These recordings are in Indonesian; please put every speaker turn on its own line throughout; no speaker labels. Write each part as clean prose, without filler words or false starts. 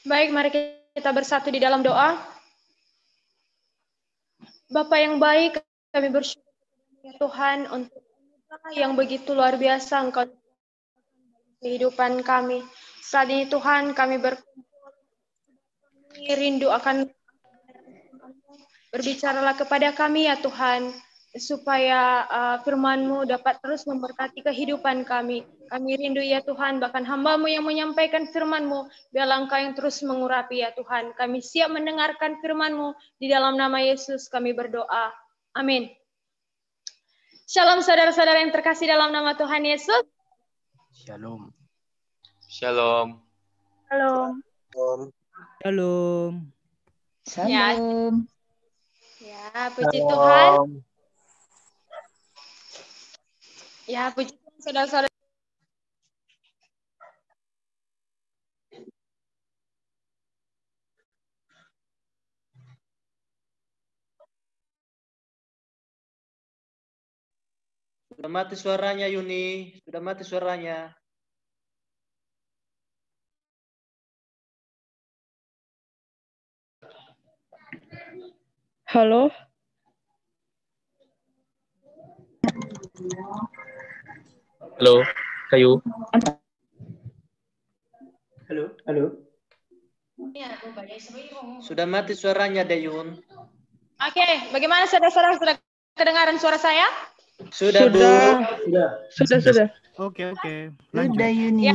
Baik, mari kita bersatu di dalam doa. Bapa yang baik, kami bersyukur ya Tuhan untuk yang begitu luar biasa Engkau kehidupan kami. Saat ini Tuhan kami rindu akan berbicaralah kepada kami ya Tuhan, supaya firman-Mu dapat terus memberkati kehidupan kami. Kami rindu ya Tuhan, bahkan hamba-Mu yang menyampaikan firman-Mu, biarlah Engkau yang terus mengurapi ya Tuhan. Kami siap mendengarkan firman-Mu, di dalam nama Yesus kami berdoa. Amin. Shalom saudara-saudara yang terkasih dalam nama Tuhan Yesus.
Shalom.
Shalom.
Shalom.
Shalom.
Shalom.
Ya, puji Tuhan. Ya, puji Tuhan saudara-saudara.
Sudah mati suaranya Yuni, sudah mati suaranya.
Halo.
Halo, Kayu.
Halo. Sudah mati suaranya Dayun.
Oke, bagaimana saudara-saudara, sudah kedengaran suara saya?
Sudah.
Oke.
Sudah Yuni.
Ya.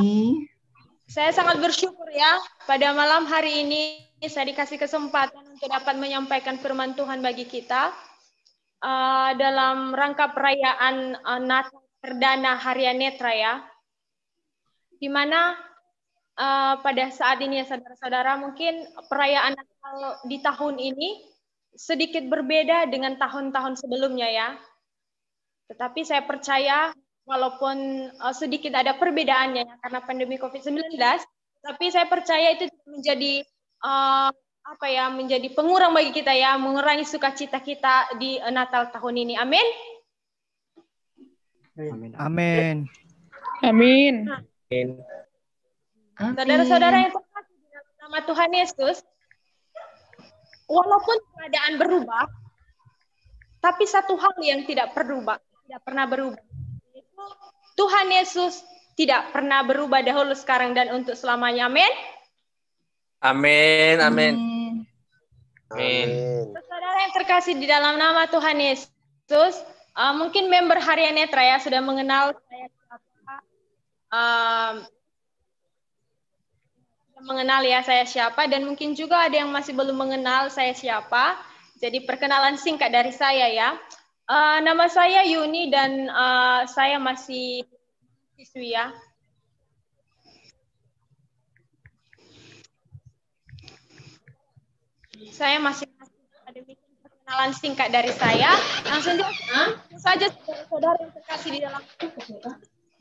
Saya sangat bersyukur ya, pada malam hari ini saya dikasih kesempatan untuk dapat menyampaikan firman Tuhan bagi kita dalam rangka perayaan Natal Perdana Harian Netra ya, di mana pada saat ini ya saudara-saudara, mungkin perayaan Natal di tahun ini sedikit berbeda dengan tahun-tahun sebelumnya ya. Tetapi saya percaya walaupun sedikit ada perbedaannya ya, karena pandemi COVID-19, tapi saya percaya itu menjadi menjadi pengurang bagi kita ya, mengurangi sukacita kita di Natal tahun ini. Amin.
Amin.
Saudara-saudara yang terkasih di dalam nama Tuhan Yesus, walaupun keadaan berubah, tapi satu hal yang tidak pernah berubah. Yaitu Tuhan Yesus tidak pernah berubah dahulu, sekarang, dan untuk selamanya. Amin.
Amin.
Saudara yang terkasih di dalam nama Tuhan Yesus, mungkin member Harian Netra ya sudah mengenal saya siapa, dan mungkin juga ada yang masih belum mengenal saya siapa. Jadi perkenalan singkat dari saya ya. Nama saya Yuni dan saya masih siswi ya. Saya masih ada perkenalan singkat dari saya. Langsung saja saudara yang terkasih di dalam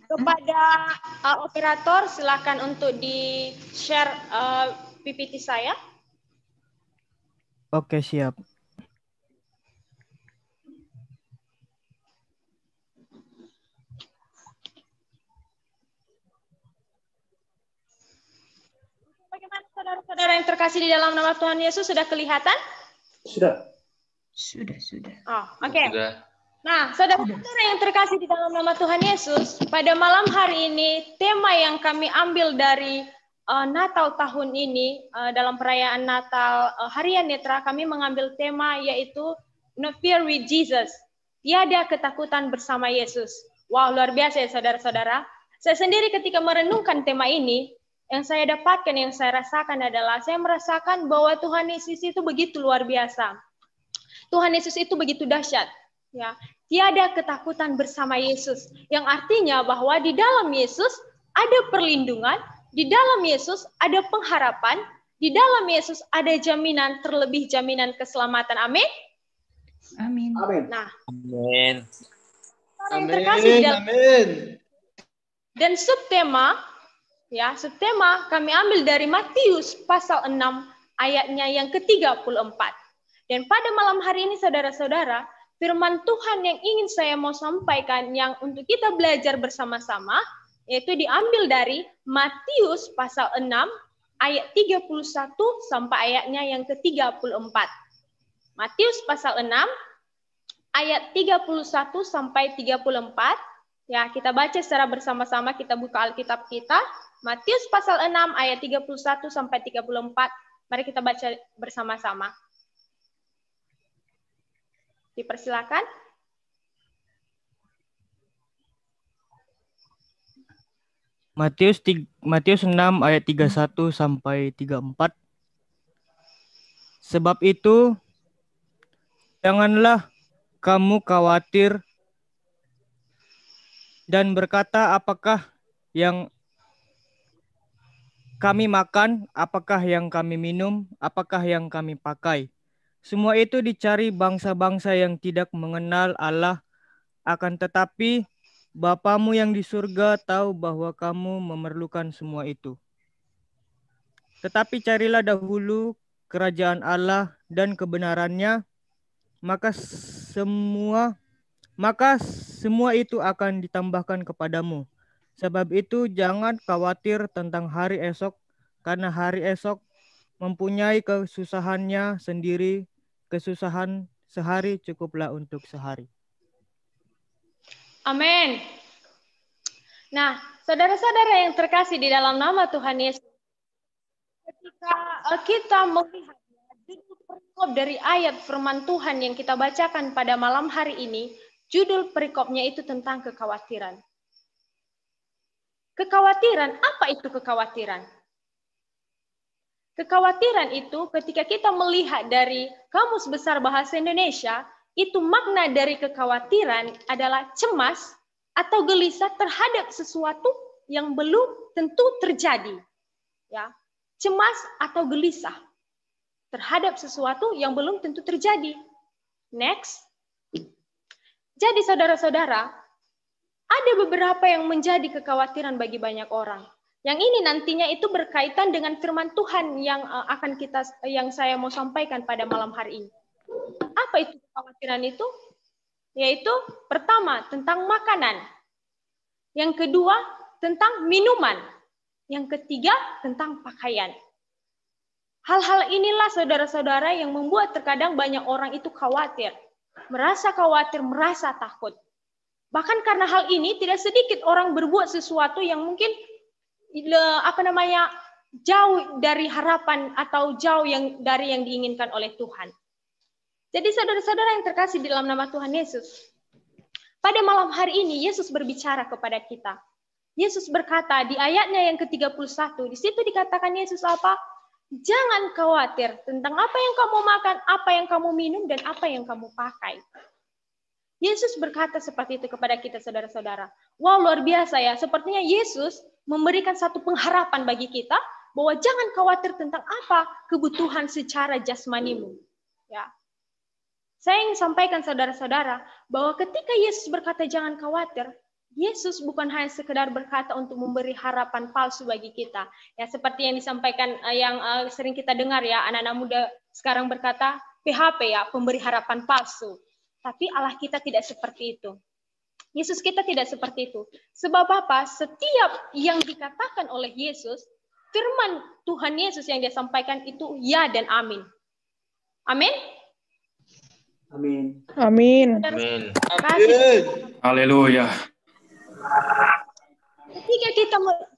kepada operator, silakan untuk di-share PPT saya.
Oke, siap.
Bagaimana saudara-saudara yang terkasih di dalam nama Tuhan Yesus, sudah kelihatan?
Sudah.
Oh, oke.
Sudah.
Nah, saudara-saudara yang terkasih di dalam nama Tuhan Yesus, pada malam hari ini tema yang kami ambil dari Natal tahun ini, dalam perayaan Natal Harian Netra, kami mengambil tema yaitu No Fear with Jesus. Tiada ketakutan bersama Yesus. Wow, luar biasa ya saudara-saudara. Saya sendiri ketika merenungkan tema ini, yang saya dapatkan, yang saya rasakan adalah saya merasakan bahwa Tuhan Yesus itu begitu luar biasa. Tuhan Yesus itu begitu dahsyat. Ya, tiada ketakutan bersama Yesus. Yang artinya bahwa di dalam Yesus ada perlindungan, di dalam Yesus ada pengharapan, di dalam Yesus ada jaminan, terlebih jaminan keselamatan. Amin. Nah,
Amin.
Amin.
Dan subtema kami ambil dari Matius pasal 6 ayatnya yang ke-34. Dan pada malam hari ini saudara-saudara, firman Tuhan yang ingin saya mau sampaikan, yang untuk kita belajar bersama-sama, yaitu diambil dari Matius pasal 6 ayat 31 sampai ayatnya yang ke-34. Matius pasal 6 ayat 31 sampai 34. Ya, kita baca secara bersama-sama, kita buka Alkitab kita. Matius pasal 6 ayat 31 sampai 34. Mari kita baca bersama-sama. Dipersilakan.
Matius 6 ayat 31 sampai 34. Sebab itu janganlah kamu khawatir dan berkata, apakah yang kami makan, apakah yang kami minum, apakah yang kami pakai. Semua itu dicari bangsa-bangsa yang tidak mengenal Allah, akan tetapi Bapamu yang di surga tahu bahwa kamu memerlukan semua itu. Tetapi carilah dahulu kerajaan Allah dan kebenarannya, maka semua itu akan ditambahkan kepadamu. Sebab itu jangan khawatir tentang hari esok, karena hari esok mempunyai kesusahannya sendiri. Kesusahan sehari cukuplah untuk sehari.
Amin. Nah, saudara-saudara yang terkasih di dalam nama Tuhan Yesus, ketika kita melihat judul perikop dari ayat firman Tuhan yang kita bacakan pada malam hari ini, judul perikopnya itu tentang kekhawatiran. Kekhawatiran, apa itu kekhawatiran? Kekhawatiran itu ketika kita melihat dari Kamus Besar Bahasa Indonesia, itu makna dari kekhawatiran adalah cemas atau gelisah terhadap sesuatu yang belum tentu terjadi. Ya, cemas atau gelisah terhadap sesuatu yang belum tentu terjadi. Next. Jadi saudara-saudara, ada beberapa yang menjadi kekhawatiran bagi banyak orang. Yang ini nantinya itu berkaitan dengan firman Tuhan yang saya mau sampaikan pada malam hari ini. Apa itu kekhawatiran itu? Yaitu pertama tentang makanan. Yang kedua tentang minuman. Yang ketiga tentang pakaian. Hal-hal inilah saudara-saudara yang membuat terkadang banyak orang itu khawatir. Merasa khawatir, merasa takut. Bahkan karena hal ini tidak sedikit orang berbuat sesuatu yang mungkin jauh dari harapan atau jauh dari yang diinginkan oleh Tuhan. Jadi saudara-saudara yang terkasih di dalam nama Tuhan Yesus, pada malam hari ini Yesus berbicara kepada kita. Yesus berkata di ayatnya yang ke-31, di situ dikatakan Yesus apa? Jangan khawatir tentang apa yang kamu makan, apa yang kamu minum, dan apa yang kamu pakai. Yesus berkata seperti itu kepada kita saudara-saudara. Wow, luar biasa ya. Sepertinya Yesus memberikan satu pengharapan bagi kita bahwa jangan khawatir tentang apa kebutuhan secara jasmanimu. Ya. Saya ingin sampaikan saudara-saudara bahwa ketika Yesus berkata jangan khawatir, Yesus bukan hanya sekedar berkata untuk memberi harapan palsu bagi kita. Ya, seperti yang disampaikan yang sering kita dengar ya, anak-anak muda sekarang berkata PHP ya, pemberi harapan palsu. Tapi Allah kita tidak seperti itu. Yesus kita tidak seperti itu. Sebab apa? Setiap yang dikatakan oleh Yesus, firman Tuhan Yesus yang dia sampaikan itu ya dan amin. Amin?
Amin.
Amin.
Amin.
Haleluya.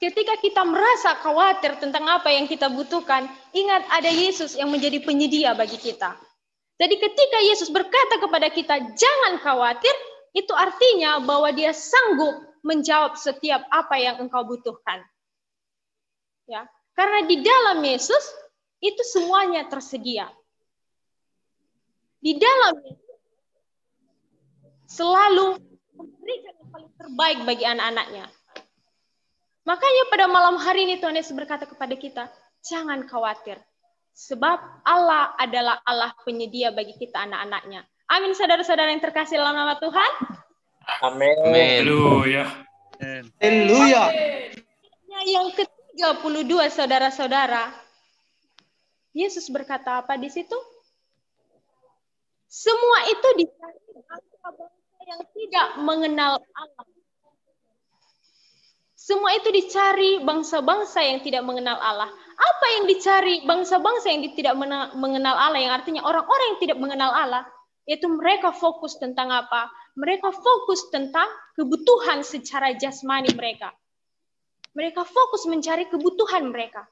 Ketika kita merasa khawatir tentang apa yang kita butuhkan, ingat ada Yesus yang menjadi penyedia bagi kita. Jadi ketika Yesus berkata kepada kita, jangan khawatir, itu artinya bahwa dia sanggup menjawab setiap apa yang engkau butuhkan. Ya, karena di dalam Yesus, itu semuanya tersedia. Di dalam Yesus, selalu memberikan yang paling terbaik bagi anak-anaknya. Makanya pada malam hari ini Tuhan Yesus berkata kepada kita, jangan khawatir. Sebab Allah adalah Allah penyedia bagi kita anak-anaknya. Amin saudara-saudara yang terkasih dalam nama Tuhan.
Amin.
Haleluya.
Haleluya.
Yang ke-32 saudara-saudara. Yesus berkata apa di situ? Semua itu dicari bangsa-bangsa yang tidak mengenal Allah. Semua itu dicari bangsa-bangsa yang tidak mengenal Allah. Apa yang dicari bangsa-bangsa yang tidak mengenal Allah, yang artinya orang-orang yang tidak mengenal Allah, yaitu mereka fokus tentang apa? Mereka fokus tentang kebutuhan secara jasmani mereka. Mereka fokus mencari kebutuhan mereka.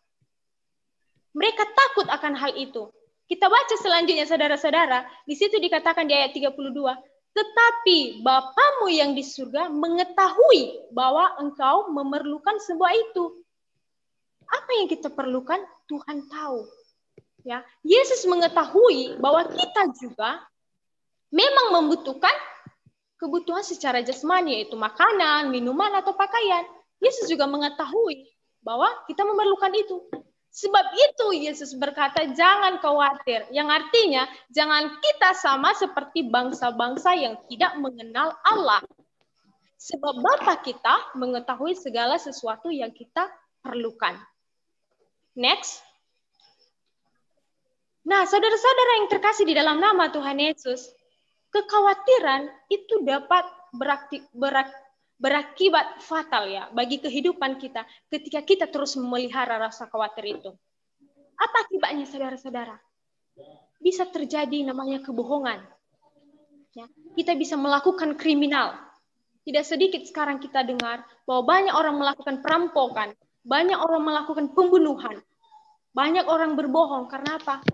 Mereka takut akan hal itu. Kita baca selanjutnya, saudara-saudara, di situ dikatakan di ayat 32, tetapi Bapamu yang di surga mengetahui bahwa engkau memerlukan sebuah itu. Apa yang kita perlukan, Tuhan tahu. Ya, Yesus mengetahui bahwa kita juga memang membutuhkan kebutuhan secara jasmani, yaitu makanan, minuman, atau pakaian. Yesus juga mengetahui bahwa kita memerlukan itu. Sebab itu Yesus berkata, jangan khawatir. Yang artinya, jangan kita sama seperti bangsa-bangsa yang tidak mengenal Allah. Sebab Bapa kita mengetahui segala sesuatu yang kita perlukan. Next. Nah, saudara-saudara yang terkasih di dalam nama Tuhan Yesus, kekhawatiran itu dapat berakibat fatal ya bagi kehidupan kita ketika kita terus memelihara rasa khawatir itu. Apa akibatnya, saudara-saudara? Bisa terjadi namanya kebohongan. Ya, kita bisa melakukan kriminal. Tidak sedikit sekarang kita dengar bahwa banyak orang melakukan perampokan, banyak orang melakukan pembunuhan, banyak orang berbohong. Karena apa?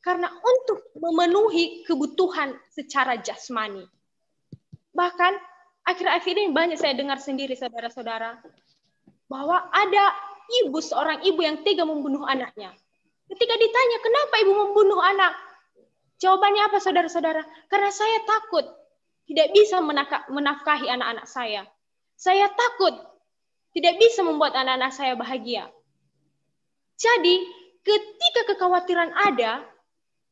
Karena untuk memenuhi kebutuhan secara jasmani. Bahkan akhir-akhir ini banyak saya dengar sendiri, saudara-saudara, bahwa ada seorang ibu yang tega membunuh anaknya. Ketika ditanya, kenapa ibu membunuh anak? Jawabannya apa, saudara-saudara? Karena saya takut tidak bisa menafkahi anak-anak saya. Saya takut tidak bisa membuat anak-anak saya bahagia. Jadi, ketika kekhawatiran ada,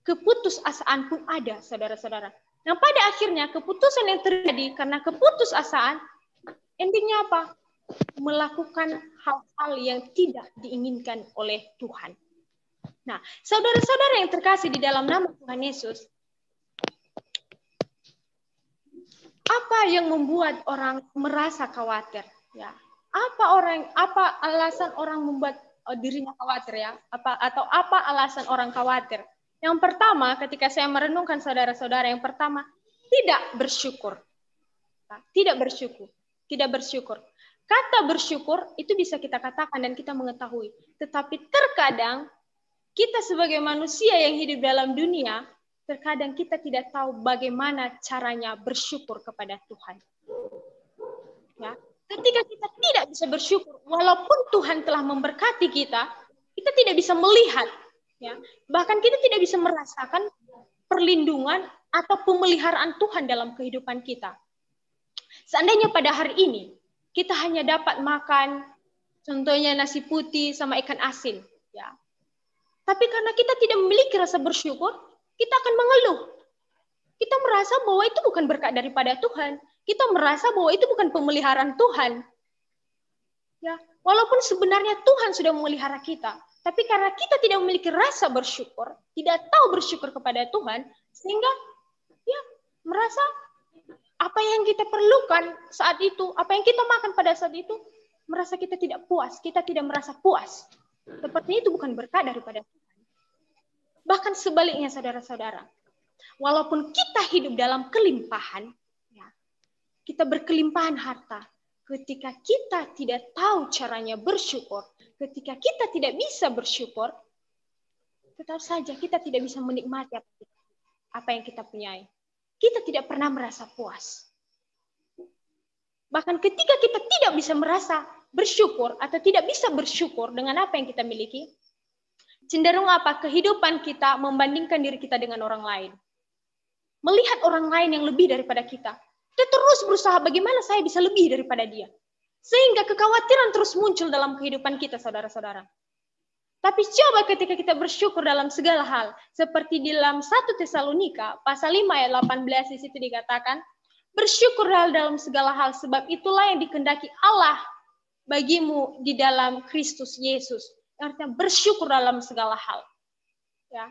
keputusasaan pun ada, saudara-saudara. Nah, pada akhirnya keputusan yang terjadi karena keputusasaan, endingnya apa? Melakukan hal-hal yang tidak diinginkan oleh Tuhan. Nah, saudara-saudara yang terkasih di dalam nama Tuhan Yesus, apa yang membuat orang merasa khawatir? Ya, apa alasan orang membuat dirinya khawatir ya? Apa alasan orang khawatir? Yang pertama, ketika saya merenungkan saudara-saudara, yang pertama, tidak bersyukur. Tidak bersyukur. Kata bersyukur itu bisa kita katakan dan kita mengetahui. Tetapi terkadang kita sebagai manusia yang hidup dalam dunia, terkadang kita tidak tahu bagaimana caranya bersyukur kepada Tuhan. Ya, ketika kita tidak bisa bersyukur, walaupun Tuhan telah memberkati kita tidak bisa melihat. Ya, bahkan kita tidak bisa merasakan perlindungan atau pemeliharaan Tuhan dalam kehidupan kita. Seandainya pada hari ini kita hanya dapat makan, contohnya nasi putih sama ikan asin, ya. Tapi karena kita tidak memiliki rasa bersyukur, kita akan mengeluh. Kita merasa bahwa itu bukan berkat daripada Tuhan. Kita merasa bahwa itu bukan pemeliharaan Tuhan. Ya, walaupun sebenarnya Tuhan sudah memelihara kita. Tapi karena kita tidak memiliki rasa bersyukur, tidak tahu bersyukur kepada Tuhan, sehingga ya merasa apa yang kita perlukan saat itu, apa yang kita makan pada saat itu, merasa kita tidak puas, kita tidak merasa puas. Sepertinya itu bukan berkat daripada Tuhan. Bahkan sebaliknya, saudara-saudara, walaupun kita hidup dalam kelimpahan, ya, kita berkelimpahan harta, ketika kita tidak tahu caranya bersyukur, ketika kita tidak bisa bersyukur, tetap saja kita tidak bisa menikmati apa yang kita punyai. Kita tidak pernah merasa puas. Bahkan ketika kita tidak bisa merasa bersyukur atau tidak bisa bersyukur dengan apa yang kita miliki, cenderung apa? Kehidupan kita membandingkan diri kita dengan orang lain. Melihat orang lain yang lebih daripada kita. Kita terus berusaha bagaimana saya bisa lebih daripada dia. Sehingga kekhawatiran terus muncul dalam kehidupan kita, saudara-saudara. Tapi coba ketika kita bersyukur dalam segala hal. Seperti di dalam 1 Tesalonika, pasal 5 ayat 18, di situ dikatakan, bersyukurlah dalam segala hal, sebab itulah yang dikehendaki Allah bagimu di dalam Kristus Yesus. Artinya bersyukur dalam segala hal. Ya.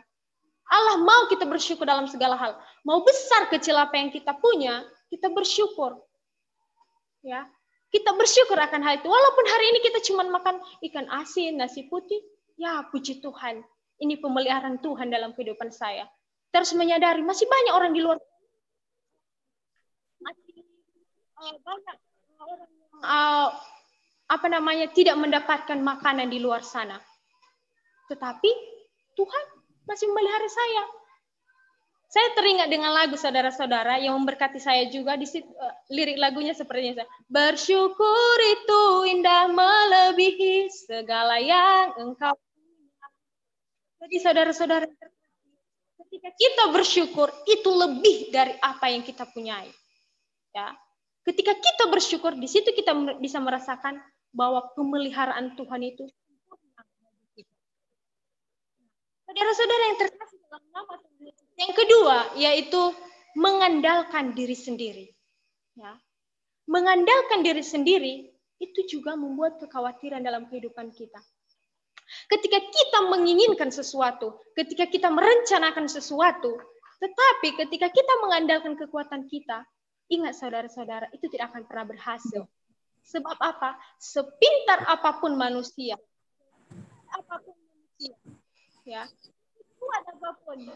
Allah mau kita bersyukur dalam segala hal. Mau besar kecil apa yang kita punya, kita bersyukur. Ya. Kita bersyukur akan hal itu. Walaupun hari ini kita cuma makan ikan asin, nasi putih, ya puji Tuhan, ini pemeliharaan Tuhan dalam kehidupan saya. Terus menyadari masih banyak orang di luar, masih banyak orang yang tidak mendapatkan makanan di luar sana. Tetapi Tuhan masih memelihara saya. Saya teringat dengan lagu saudara-saudara yang memberkati saya juga. Di situ, lirik lagunya seperti ini. Bersyukur itu indah melebihi segala yang engkau punya. Jadi saudara-saudara, ketika kita bersyukur itu lebih dari apa yang kita punyai. Ya. Ketika kita bersyukur, di situ kita bisa merasakan bahwa pemeliharaan Tuhan itu sempurna bagi kita. Saudara-saudara yang terkasih dalam nama Tuhan Yesus. Yang kedua, yaitu mengandalkan diri sendiri. Ya. Mengandalkan diri sendiri itu juga membuat kekhawatiran dalam kehidupan kita. Ketika kita menginginkan sesuatu, ketika kita merencanakan sesuatu, tetapi ketika kita mengandalkan kekuatan kita, ingat saudara-saudara, itu tidak akan pernah berhasil. Sebab apa? Sepintar apapun manusia, ya, kuat apapun,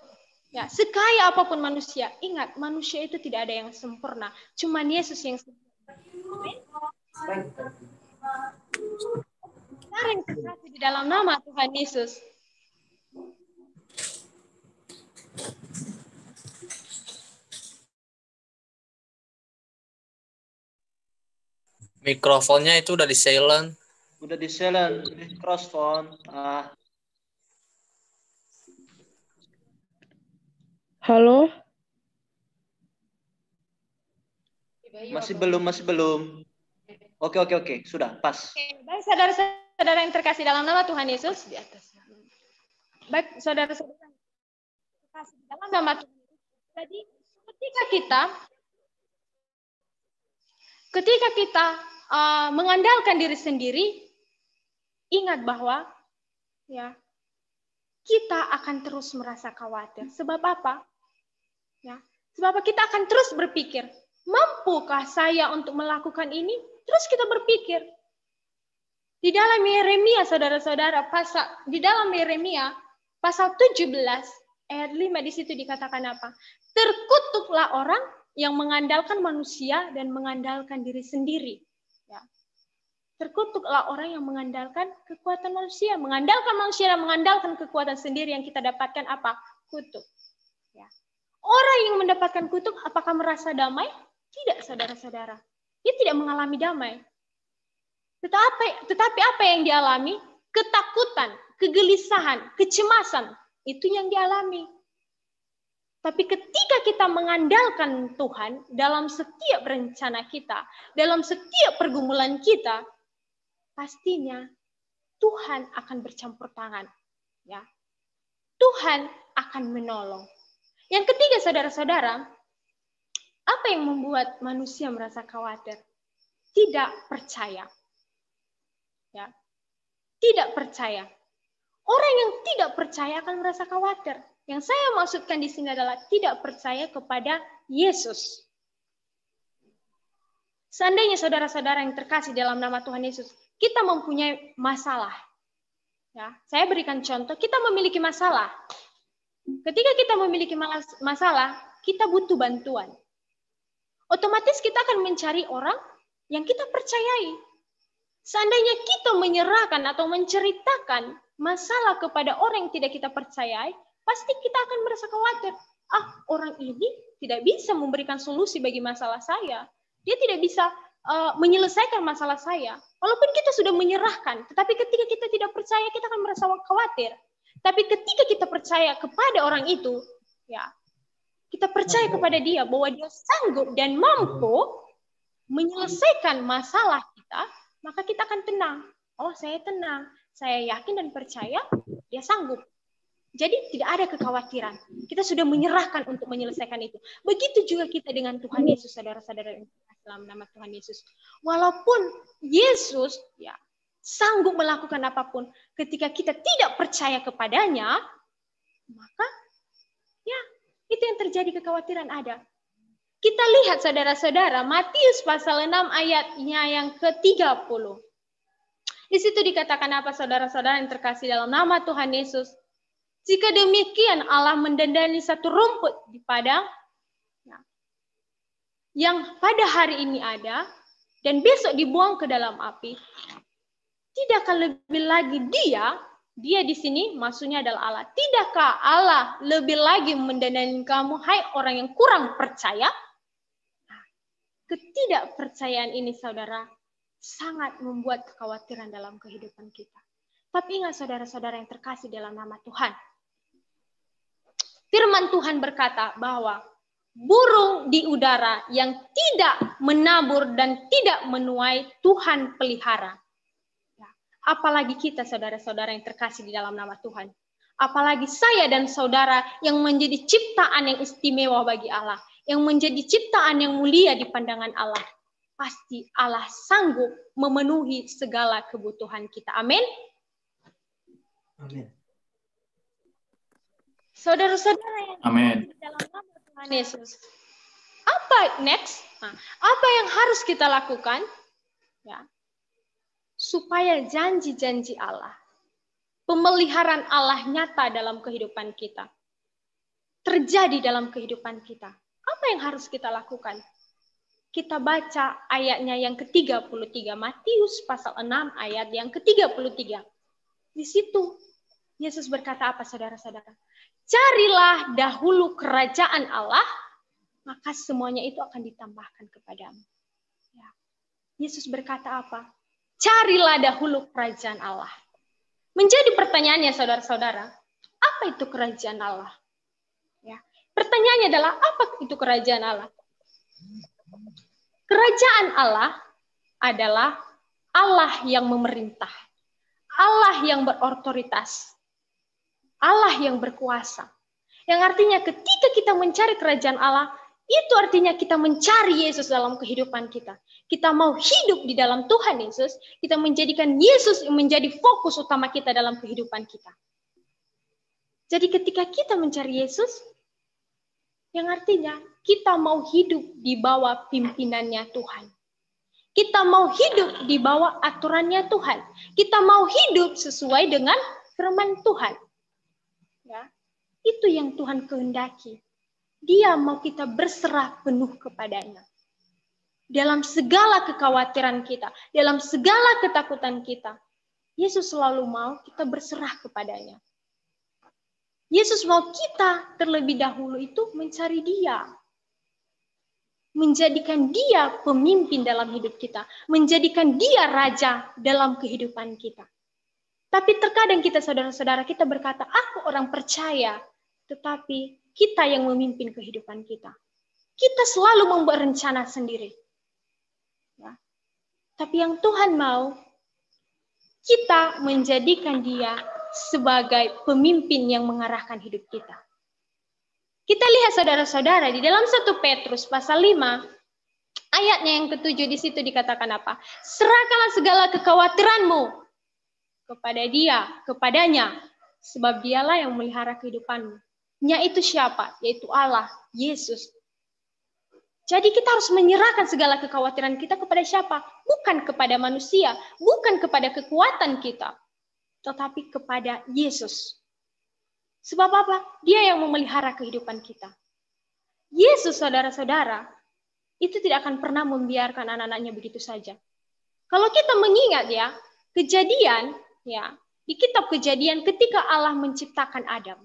ya, sekaya apapun manusia, ingat manusia itu tidak ada yang sempurna, cuman Yesus yang sempurna. Yang terkasih di dalam nama Tuhan Yesus.
Mikrofonnya itu udah di silent.
Udah di silent, di crossphone.
Halo?
Masih belum. Oke, sudah pas.
Oke, baik saudara-saudara yang terkasih dalam nama Tuhan Yesus di atas. Baik saudara-saudara yang terkasih dalam nama Tuhan Yesus. Jadi ketika kita mengandalkan diri sendiri, ingat bahwa ya kita akan terus merasa khawatir. Sebab apa? Ya, sebab kita akan terus berpikir, mampukah saya untuk melakukan ini? Terus kita berpikir. Di dalam Yeremia, saudara-saudara, di dalam Yeremia pasal 17 ayat 5 di situ dikatakan apa? Terkutuklah orang yang mengandalkan manusia dan mengandalkan diri sendiri. Ya. Terkutuklah orang yang mengandalkan kekuatan manusia, dan mengandalkan kekuatan sendiri yang kita dapatkan apa? Kutuk. Ya. Orang yang mendapatkan kutuk apakah merasa damai? Tidak, saudara-saudara. Dia tidak mengalami damai. Tetapi apa yang dialami? Ketakutan, kegelisahan, kecemasan. Itu yang dialami. Tapi ketika kita mengandalkan Tuhan dalam setiap rencana kita, dalam setiap pergumulan kita, pastinya Tuhan akan bercampur tangan. Ya. Tuhan akan menolong. Yang ketiga, saudara-saudara, apa yang membuat manusia merasa khawatir? Tidak percaya. Ya. Tidak percaya. Orang yang tidak percaya akan merasa khawatir. Yang saya maksudkan di sini adalah tidak percaya kepada Yesus. Seandainya saudara-saudara yang terkasih dalam nama Tuhan Yesus, kita mempunyai masalah. Ya, saya berikan contoh, kita memiliki masalah. Ketika kita memiliki masalah, kita butuh bantuan. Otomatis kita akan mencari orang yang kita percayai. Seandainya kita menyerahkan atau menceritakan masalah kepada orang yang tidak kita percayai, pasti kita akan merasa khawatir. Orang ini tidak bisa memberikan solusi bagi masalah saya. Dia tidak bisa menyelesaikan masalah saya. Walaupun kita sudah menyerahkan, tetapi ketika kita tidak percaya, kita akan merasa khawatir. Tapi ketika kita percaya kepada orang itu, ya, kita percaya kepada dia bahwa dia sanggup dan mampu menyelesaikan masalah kita, maka kita akan tenang. Oh, saya tenang. Saya yakin dan percaya dia sanggup. Jadi tidak ada kekhawatiran. Kita sudah menyerahkan untuk menyelesaikan itu. Begitu juga kita dengan Tuhan Yesus, saudara-saudara dalam nama Tuhan Yesus. Walaupun Yesus ya sanggup melakukan apapun, ketika kita tidak percaya kepadanya, maka ya itu yang terjadi, kekhawatiran ada. Kita lihat saudara-saudara, Matius pasal 6 ayatnya yang ke-30. Di situ dikatakan apa saudara-saudara yang terkasih dalam nama Tuhan Yesus? Jika demikian Allah mendandani satu rumput di padang yang pada hari ini ada dan besok dibuang ke dalam api, tidakkah lebih lagi dia di sini maksudnya adalah Allah. Tidakkah Allah lebih lagi mendandani kamu, hai orang yang kurang percaya? Ketidakpercayaan ini saudara sangat membuat kekhawatiran dalam kehidupan kita. Tapi ingat saudara-saudara yang terkasih dalam nama Tuhan. Firman Tuhan berkata bahwa burung di udara yang tidak menabur dan tidak menuai Tuhan pelihara. Apalagi kita saudara-saudara yang terkasih di dalam nama Tuhan. Apalagi saya dan saudara yang menjadi ciptaan yang istimewa bagi Allah. Yang menjadi ciptaan yang mulia di pandangan Allah. Pasti Allah sanggup memenuhi segala kebutuhan kita. Amin.
Amin.
Saudara-saudara yang
Amin.
di dalam nama Tuhan Yesus. Apa next? Apa yang harus kita lakukan? Ya. Supaya janji-janji Allah, pemeliharaan Allah nyata dalam kehidupan kita. Terjadi dalam kehidupan kita. Apa yang harus kita lakukan? Kita baca ayatnya yang ke-33, Matius pasal 6 ayat yang ke-33. Di situ Yesus berkata apa saudara-saudara? Carilah dahulu kerajaan Allah, maka semuanya itu akan ditambahkan kepadamu. Ya. Yesus berkata apa? Carilah dahulu kerajaan Allah. Menjadi pertanyaannya saudara-saudara, apa itu kerajaan Allah? Ya. Pertanyaannya adalah apa itu kerajaan Allah? Kerajaan Allah adalah Allah yang memerintah, Allah yang berotoritas, Allah yang berkuasa. Yang artinya ketika kita mencari kerajaan Allah, itu artinya kita mencari Yesus dalam kehidupan kita. Kita mau hidup di dalam Tuhan Yesus, kita menjadikan Yesus menjadi fokus utama kita dalam kehidupan kita. Jadi ketika kita mencari Yesus, yang artinya kita mau hidup di bawah pimpinannya Tuhan. Kita mau hidup di bawah aturannya Tuhan. Kita mau hidup sesuai dengan firman Tuhan. Ya, itu yang Tuhan kehendaki. Dia mau kita berserah penuh kepadanya. Dalam segala kekhawatiran kita, dalam segala ketakutan kita, Yesus selalu mau kita berserah kepadanya. Yesus mau kita terlebih dahulu itu mencari Dia. Menjadikan Dia pemimpin dalam hidup kita. Menjadikan Dia raja dalam kehidupan kita. Tapi terkadang kita saudara-saudara kita berkata, aku orang percaya. Tetapi kita yang memimpin kehidupan kita. Kita selalu membuat rencana sendiri. Ya. Tapi yang Tuhan mau, kita menjadikan Dia sebagai pemimpin yang mengarahkan hidup kita. Kita lihat saudara-saudara di dalam 1 Petrus pasal 5 ayatnya yang ke-7 di situ dikatakan apa? Serahkanlah segala kekhawatiranmu kepada Dia, kepadanya, sebab Dialah yang memelihara kehidupanmu. Nya itu siapa? Yaitu Allah, Yesus. Jadi kita harus menyerahkan segala kekhawatiran kita kepada siapa? Bukan kepada manusia, bukan kepada kekuatan kita, tetapi kepada Yesus. Sebab apa? Dia yang memelihara kehidupan kita. Yesus, saudara-saudara, itu tidak akan pernah membiarkan anak-anaknya begitu saja. Kalau kita mengingat ya, kejadian, ya, di kitab Kejadian ketika Allah menciptakan Adam.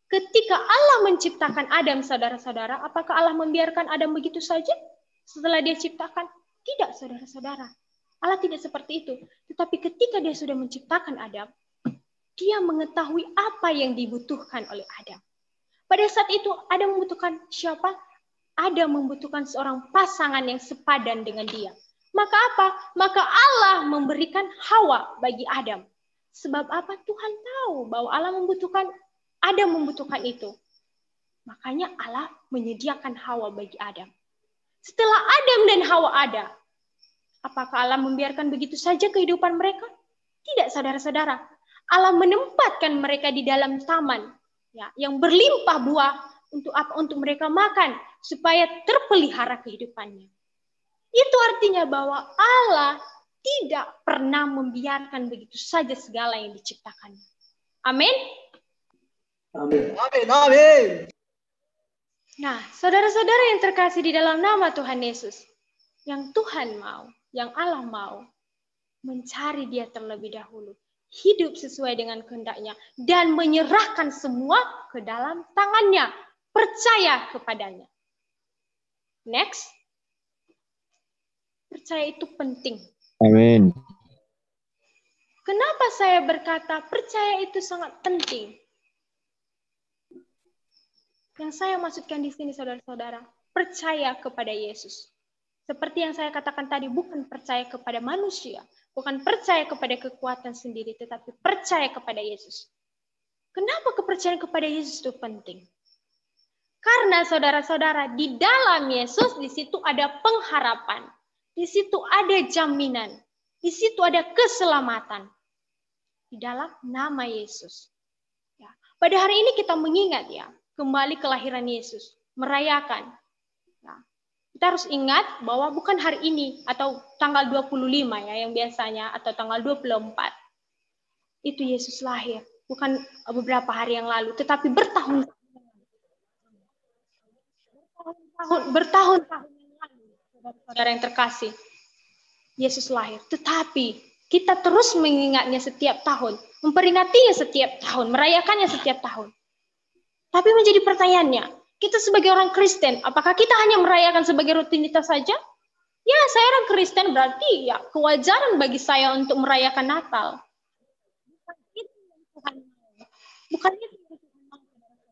Ketika Allah menciptakan Adam, saudara-saudara, apakah Allah membiarkan Adam begitu saja setelah dia ciptakan? Tidak, saudara-saudara. Allah tidak seperti itu. Tetapi ketika dia sudah menciptakan Adam, dia mengetahui apa yang dibutuhkan oleh Adam. Pada saat itu, Adam membutuhkan siapa? Adam membutuhkan seorang pasangan yang sepadan dengan dia. Maka apa? Maka Allah memberikan Hawa bagi Adam. Sebab apa? Tuhan tahu bahwa Adam membutuhkan itu. Makanya Allah menyediakan Hawa bagi Adam. Setelah Adam dan Hawa ada, apakah Allah membiarkan begitu saja kehidupan mereka? Tidak, saudara-saudara. Allah menempatkan mereka di dalam taman, ya, yang berlimpah buah untuk apa? Untuk mereka makan, supaya terpelihara kehidupannya. Itu artinya bahwa Allah tidak pernah membiarkan begitu saja segala yang diciptakannya. Amin.
Amin. Amin. Amin.
Nah, saudara-saudara yang terkasih di dalam nama Tuhan Yesus, yang Tuhan mau, yang Allah mau, mencari Dia terlebih dahulu, hidup sesuai dengan kehendak-Nya, dan menyerahkan semua ke dalam tangan-Nya, percaya kepadanya. Next, percaya itu penting.
Amin.
Kenapa saya berkata percaya itu sangat penting? Yang saya maksudkan di sini, saudara-saudara, percaya kepada Yesus. Seperti yang saya katakan tadi, bukan percaya kepada manusia, bukan percaya kepada kekuatan sendiri, tetapi percaya kepada Yesus. Kenapa kepercayaan kepada Yesus itu penting? Karena saudara-saudara, di dalam Yesus, di situ ada pengharapan, di situ ada jaminan, di situ ada keselamatan. Di dalam nama Yesus. Ya. Pada hari ini kita mengingat ya, kembali kelahiran Yesus, merayakan. Nah, kita harus ingat bahwa bukan hari ini atau tanggal 25 ya yang biasanya atau tanggal 24. Itu Yesus lahir, bukan beberapa hari yang lalu, tetapi bertahun-tahun yang lalu, saudara yang terkasih. Yesus lahir, tetapi kita terus mengingatnya setiap tahun, memperingatinya setiap tahun, merayakannya setiap tahun. Tapi menjadi pertanyaannya, kita sebagai orang Kristen, apakah kita hanya merayakan sebagai rutinitas saja? Ya, saya orang Kristen berarti ya kewajaran bagi saya untuk merayakan Natal. Bukan itu yang Tuhan mau,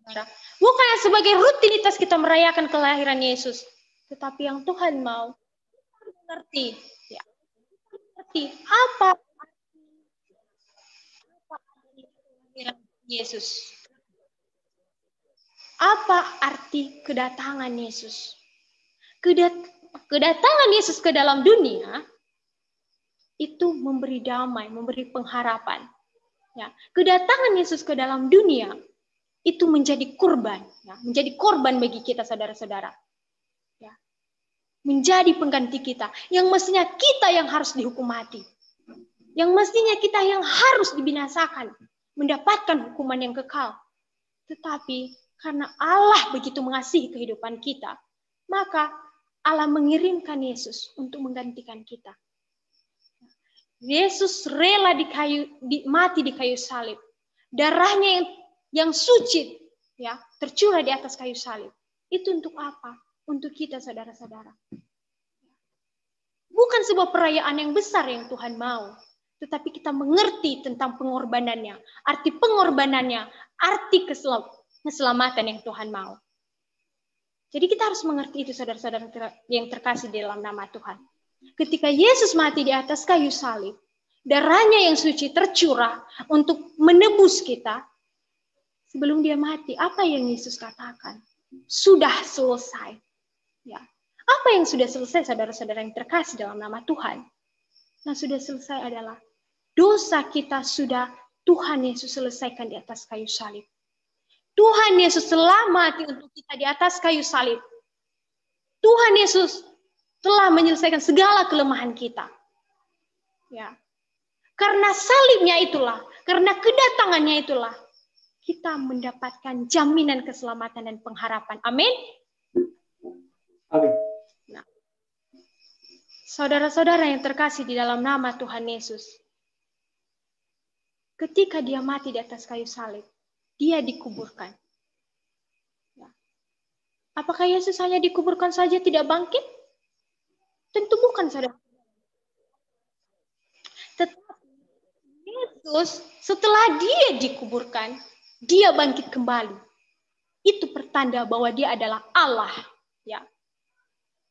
saudara. Bukan sebagai rutinitas kita merayakan kelahiran Yesus, tetapi yang Tuhan mau kita harus mengerti, ya, apa arti kelahiran Yesus. Apa arti kedatangan Yesus? Kedatangan Yesus ke dalam dunia itu memberi damai, memberi pengharapan. Ya, kedatangan Yesus ke dalam dunia itu menjadi kurban, ya, menjadi korban bagi kita saudara-saudara. Ya, menjadi pengganti kita, yang mestinya kita yang harus dihukum mati, yang mestinya kita yang harus dibinasakan, mendapatkan hukuman yang kekal. Tetapi karena Allah begitu mengasihi kehidupan kita, maka Allah mengirimkan Yesus untuk menggantikan kita. Yesus rela mati di kayu salib. Darahnya yang suci ya tercurah di atas kayu salib. Itu untuk apa? Untuk kita saudara-saudara. Bukan sebuah perayaan yang besar yang Tuhan mau, tetapi kita mengerti tentang pengorbanannya, arti pengorbanannya, arti keselamatan yang Tuhan mau. Jadi kita harus mengerti itu saudara-saudara yang terkasih di dalam nama Tuhan. Ketika Yesus mati di atas kayu salib, darahnya yang suci tercurah untuk menebus kita. Sebelum dia mati, apa yang Yesus katakan? Sudah selesai. Ya. Apa yang sudah selesai saudara-saudara yang terkasih dalam nama Tuhan? Nah, sudah selesai adalah dosa kita sudah Tuhan Yesus selesaikan di atas kayu salib. Tuhan Yesus telah mati untuk kita di atas kayu salib. Tuhan Yesus telah menyelesaikan segala kelemahan kita. Ya. Karena salibnya itulah, karena kedatangannya itulah, kita mendapatkan jaminan keselamatan dan pengharapan. Amin.
Amin.
Nah, saudara-saudara yang terkasih di dalam nama Tuhan Yesus, ketika dia mati di atas kayu salib, dia dikuburkan. Ya. Apakah Yesus hanya dikuburkan saja tidak bangkit? Tentu bukan, saudara. Tetapi Yesus setelah dia dikuburkan, dia bangkit kembali. Itu pertanda bahwa dia adalah Allah. Ya.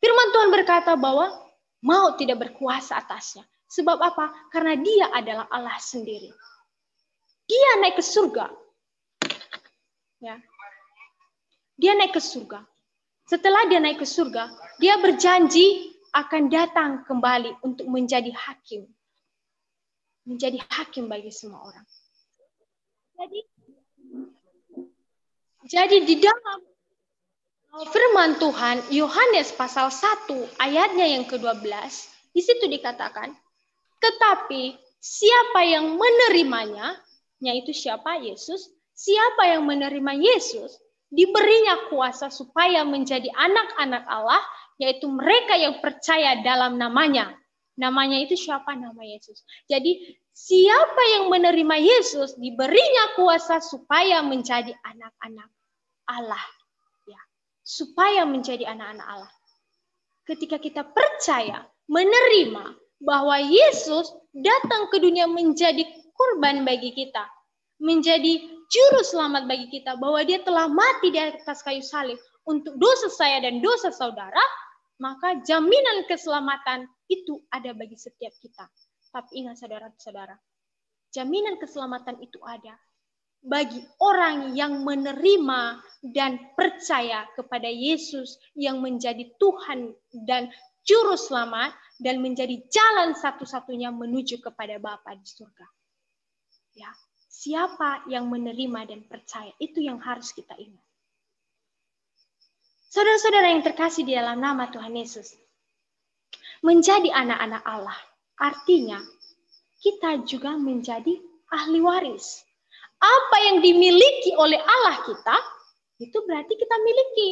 Firman Tuhan berkata bahwa maut tidak berkuasa atasnya. Sebab apa? Karena dia adalah Allah sendiri. Dia naik ke surga. Ya. Dia naik ke surga. Setelah dia naik ke surga, dia berjanji akan datang kembali untuk menjadi hakim. Menjadi hakim bagi semua orang. Jadi di dalam firman Tuhan, Yohanes pasal 1 ayatnya yang ke-12, di situ dikatakan, Tetapi siapa yang menerimanya, yaitu siapa? Yesus. Siapa yang menerima Yesus, diberinya kuasa supaya menjadi anak-anak Allah, yaitu mereka yang percaya dalam namanya. Namanya itu siapa? Nama Yesus. Jadi siapa yang menerima Yesus, diberinya kuasa supaya menjadi anak-anak Allah. Ya, supaya menjadi anak-anak Allah. Ketika kita percaya, menerima bahwa Yesus datang ke dunia menjadi kurban bagi kita, menjadi juru selamat bagi kita, bahwa dia telah mati di atas kayu salib untuk dosa saya dan dosa saudara, maka jaminan keselamatan itu ada bagi setiap kita. Tapi ingat saudara-saudara, jaminan keselamatan itu ada bagi orang yang menerima dan percaya kepada Yesus yang menjadi Tuhan dan juru selamat dan menjadi jalan satu-satunya menuju kepada Bapa di surga. Ya, siapa yang menerima dan percaya, itu yang harus kita ingat. Saudara-saudara yang terkasih di dalam nama Tuhan Yesus, menjadi anak-anak Allah artinya kita juga menjadi ahli waris. Apa yang dimiliki oleh Allah kita, itu berarti kita miliki.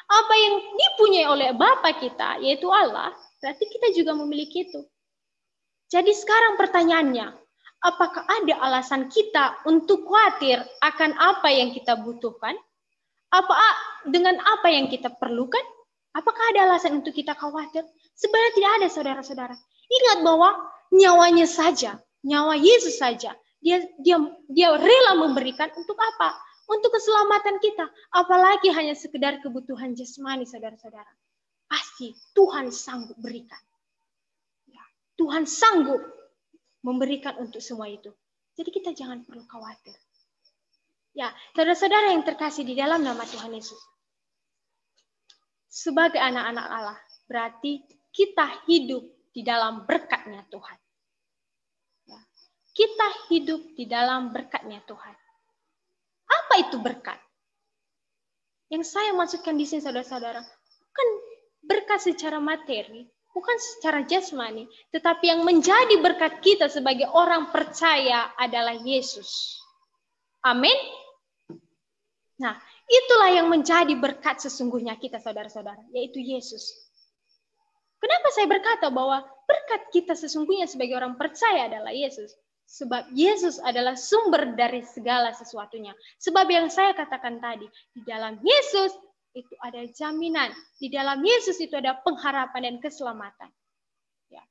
Apa yang dipunyai oleh Bapa kita, yaitu Allah, berarti kita juga memiliki itu. Jadi sekarang pertanyaannya, apakah ada alasan kita untuk khawatir akan apa yang kita butuhkan? Dengan apa yang kita perlukan? Apakah ada alasan untuk kita khawatir? Sebenarnya tidak ada, saudara-saudara. Ingat bahwa nyawanya saja, nyawa Yesus saja, dia rela memberikan untuk apa? Untuk keselamatan kita. Apalagi hanya sekedar kebutuhan jasmani, saudara-saudara. Pasti Tuhan sanggup berikan. Ya, Tuhan sanggup memberikan untuk semua itu. Jadi kita jangan perlu khawatir. Ya, saudara-saudara yang terkasih di dalam nama Tuhan Yesus. Sebagai anak-anak Allah, berarti kita hidup di dalam berkat-Nya Tuhan. Ya, kita hidup di dalam berkat-Nya Tuhan. Apa itu berkat? Yang saya maksudkan di sini, saudara-saudara, bukan berkat secara materi, bukan secara jasmani, tetapi yang menjadi berkat kita sebagai orang percaya adalah Yesus. Amin. Nah, itulah yang menjadi berkat sesungguhnya kita, saudara-saudara, yaitu Yesus. Kenapa saya berkata bahwa berkat kita sesungguhnya sebagai orang percaya adalah Yesus? Sebab Yesus adalah sumber dari segala sesuatunya. Sebab yang saya katakan tadi, di dalam Yesus itu ada jaminan. Di dalam Yesus itu ada pengharapan dan keselamatan. Ya.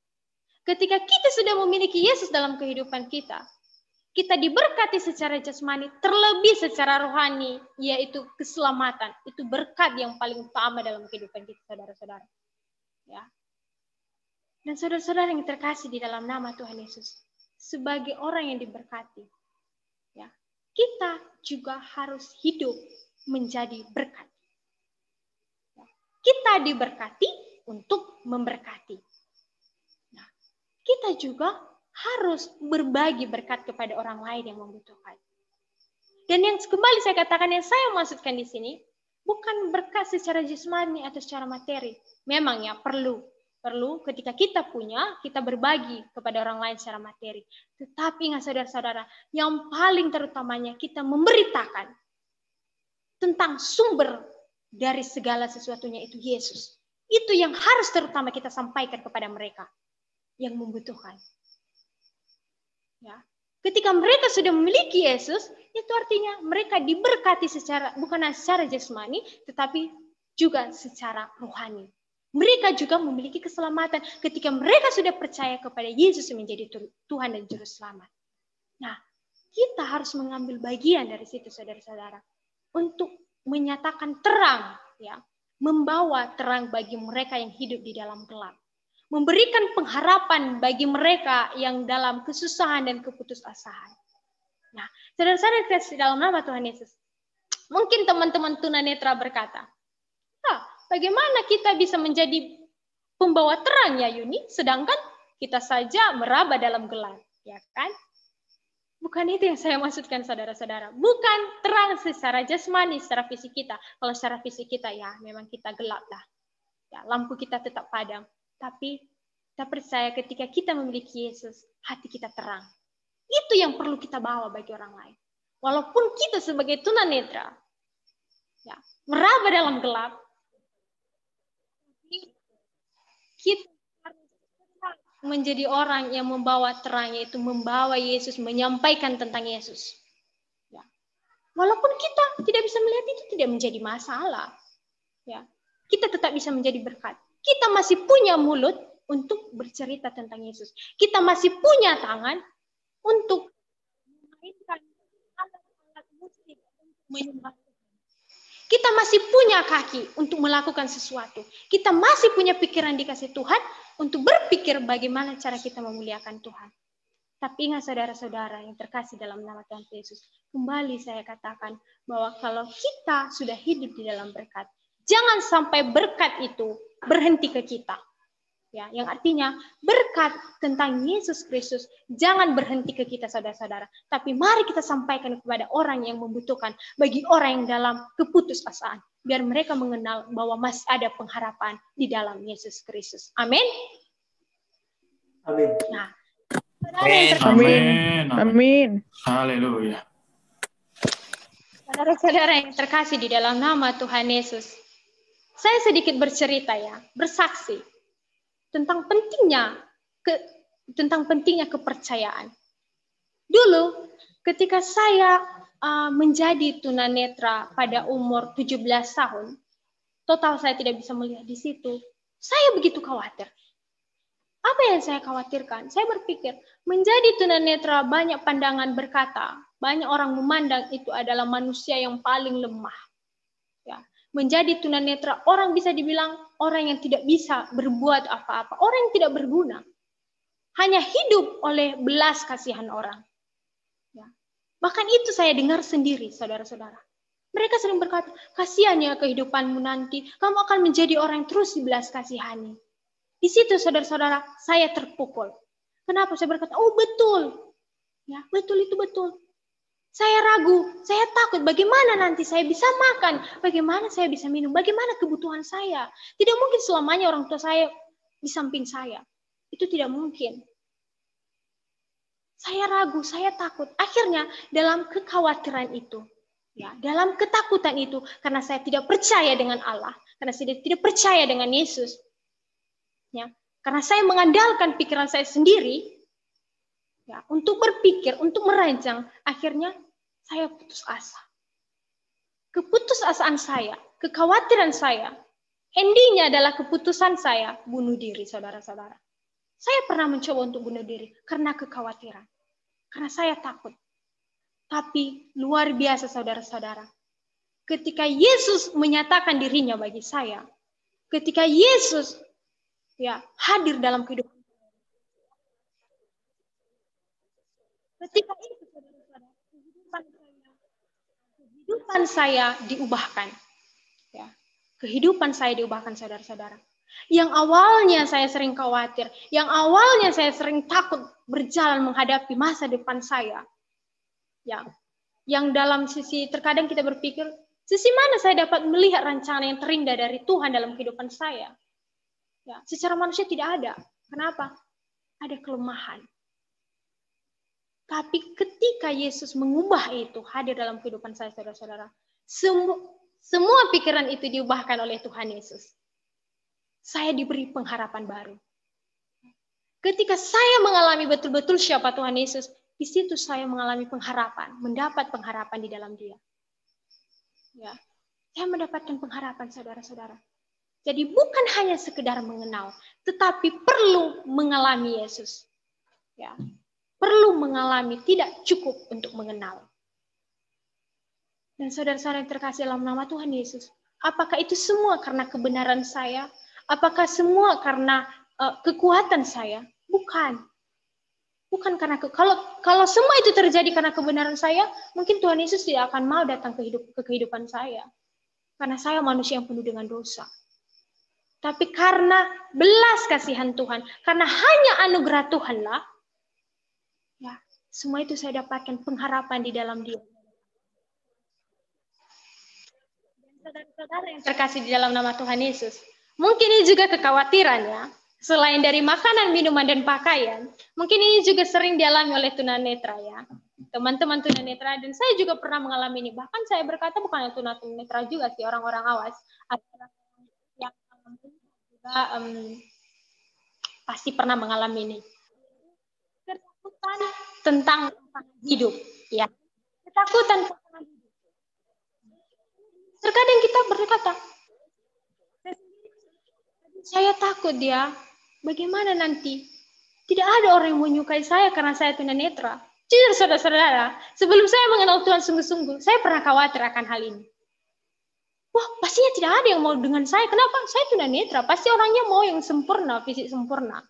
Ketika kita sudah memiliki Yesus dalam kehidupan kita, kita diberkati secara jasmani, terlebih secara rohani, yaitu keselamatan. Itu berkat yang paling utama dalam kehidupan kita, saudara-saudara. Ya. Dan saudara-saudara yang terkasih di dalam nama Tuhan Yesus, sebagai orang yang diberkati, ya, kita juga harus hidup menjadi berkat. Ya, kita diberkati untuk memberkati. Nah, kita juga harus berbagi berkat kepada orang lain yang membutuhkan. Dan yang kembali saya katakan, yang saya maksudkan di sini, bukan berkat secara jasmani atau secara materi. Memang ya perlu ketika kita punya, kita berbagi kepada orang lain secara materi. Tetapi ingat saudara-saudara, yang paling terutamanya kita memberitakan tentang sumber dari segala sesuatunya itu Yesus. Itu yang harus terutama kita sampaikan kepada mereka yang membutuhkan. Ya. Ketika mereka sudah memiliki Yesus, itu artinya mereka diberkati bukan secara jasmani, tetapi juga secara rohani. Mereka juga memiliki keselamatan ketika mereka sudah percaya kepada Yesus menjadi Tuhan dan Juru Selamat. Nah, kita harus mengambil bagian dari situ, saudara-saudara, untuk menyatakan terang, ya, membawa terang bagi mereka yang hidup di dalam gelap, memberikan pengharapan bagi mereka yang dalam kesusahan dan keputusasaan. Nah, saudara-saudara di dalam nama Tuhan Yesus, mungkin teman-teman tunanetra berkata, bagaimana kita bisa menjadi pembawa terang ya Yuni, sedangkan kita saja meraba dalam gelap, ya kan? Bukan itu yang saya maksudkan, saudara-saudara. Bukan terang secara jasmani, secara fisik kita. Kalau secara fisik kita ya memang kita gelap lah. Ya, lampu kita tetap padam. Tapi Kita percaya ketika kita memiliki Yesus, hati kita terang. Itu yang perlu kita bawa bagi orang lain. Walaupun kita sebagai tunanetra ya, meraba dalam gelap, kita harus menjadi orang yang membawa terang, yaitu membawa Yesus, menyampaikan tentang Yesus. Ya. Walaupun kita tidak bisa melihat itu, tidak menjadi masalah. Ya. Kita tetap bisa menjadi berkat. Kita masih punya mulut untuk bercerita tentang Yesus. Kita masih punya tangan untuk memainkan alat-alat musik untuk menyembah Tuhan. Kita masih punya kaki untuk melakukan sesuatu. Kita masih punya pikiran dikasih Tuhan untuk berpikir bagaimana cara kita memuliakan Tuhan. Tapi ingat saudara-saudara yang terkasih dalam nama Tuhan Yesus, kembali saya katakan bahwa kalau kita sudah hidup di dalam berkat, jangan sampai berkat itu berhenti ke kita. Ya, yang artinya berkat tentang Yesus Kristus jangan berhenti ke kita saudara-saudara, tapi mari kita sampaikan kepada orang yang membutuhkan, bagi orang yang dalam keputusasaan, biar mereka mengenal bahwa masih ada pengharapan di dalam Yesus Kristus. Amin.
Amin.
Nah,
Amin. Haleluya.
Saudara-saudara yang terkasih di dalam nama Tuhan Yesus, saya sedikit bercerita ya, bersaksi tentang pentingnya kepercayaan. Dulu ketika saya menjadi tunanetra pada umur 17 tahun, total saya tidak bisa melihat di situ. Saya begitu khawatir. Apa yang saya khawatirkan? Saya berpikir, menjadi tunanetra banyak pandangan berkata, banyak orang memandang itu adalah manusia yang paling lemah. Ya. Menjadi tunanetra, orang bisa dibilang orang yang tidak bisa berbuat apa-apa, orang yang tidak berguna. Hanya hidup oleh belas kasihan orang. Ya. Bahkan itu saya dengar sendiri, saudara-saudara. Mereka sering berkata, kasihan ya kehidupanmu nanti, kamu akan menjadi orang yang terus dibelas kasihani. Di situ saudara-saudara, saya terpukul. Kenapa saya berkata, oh betul. Ya, betul itu betul. Saya ragu, saya takut bagaimana nanti saya bisa makan, bagaimana saya bisa minum, bagaimana kebutuhan saya. Tidak mungkin selamanya orang tua saya di samping saya. Itu tidak mungkin. Saya ragu, saya takut. Akhirnya dalam kekhawatiran itu, ya, dalam ketakutan itu, karena saya tidak percaya dengan Allah, karena saya tidak percaya dengan Yesus, ya, karena saya mengandalkan pikiran saya sendiri, ya, untuk berpikir, untuk merancang, akhirnya saya putus asa. Keputusasaan saya, kekhawatiran saya, endingnya adalah keputusan saya bunuh diri, saudara-saudara. Saya pernah mencoba untuk bunuh diri karena kekhawatiran, karena saya takut. Tapi luar biasa, saudara-saudara. Ketika Yesus menyatakan dirinya bagi saya, ketika Yesus ya hadir dalam kehidupan, ketika itu saudara-saudara, kehidupan saya diubahkan. Ya, kehidupan saya diubahkan, saudara-saudara. Yang awalnya saya sering khawatir, yang awalnya saya sering takut berjalan menghadapi masa depan saya. Ya, yang dalam sisi terkadang kita berpikir, sisi mana saya dapat melihat rancangan yang terindah dari Tuhan dalam kehidupan saya? Ya, secara manusia tidak ada. Kenapa? Ada kelemahan. Tapi ketika Yesus mengubah itu, hadir dalam kehidupan saya, saudara-saudara, semua pikiran itu diubahkan oleh Tuhan Yesus. Saya diberi pengharapan baru. Ketika saya mengalami betul-betul siapa Tuhan Yesus, di situ saya mengalami pengharapan, mendapat pengharapan di dalam Dia. Ya, saya mendapatkan pengharapan, saudara-saudara. Jadi bukan hanya sekedar mengenal, tetapi perlu mengalami Yesus. Ya. Perlu mengalami, tidak cukup untuk mengenal. Dan saudara-saudara yang terkasih dalam nama Tuhan Yesus, apakah itu semua karena kebenaran saya? Apakah semua karena kekuatan saya? Bukan. Bukan karena kalau semua itu terjadi karena kebenaran saya, mungkin Tuhan Yesus tidak akan mau datang ke kehidupan saya. Karena saya manusia yang penuh dengan dosa. Tapi karena belas kasihan Tuhan, karena hanya anugerah Tuhanlah, ya, semua itu saya dapatkan pengharapan di dalam Dia. Dan saudara-saudara yang terkasih di dalam nama Tuhan Yesus, mungkin ini juga kekhawatiran ya. Selain dari makanan, minuman, dan pakaian, mungkin ini juga sering dialami oleh tunanetra ya. Teman-teman tunanetra, dan saya juga pernah mengalami ini. Bahkan saya berkata bukan tunanetra juga sih, orang-orang awas. Ada yang juga pasti pernah mengalami ini. Ketakutan tentang hidup, ya. Ketakutan tentang hidup. Terkadang kita berkata, saya takut dia, bagaimana nanti? Tidak ada orang yang menyukai saya karena saya tunanetra. Jujur saudara-saudara, sebelum saya mengenal Tuhan sungguh-sungguh, saya pernah khawatir akan hal ini. Wah, pastinya tidak ada yang mau dengan saya. Kenapa? Saya tunanetra. Pasti orangnya mau yang sempurna, fisik sempurna.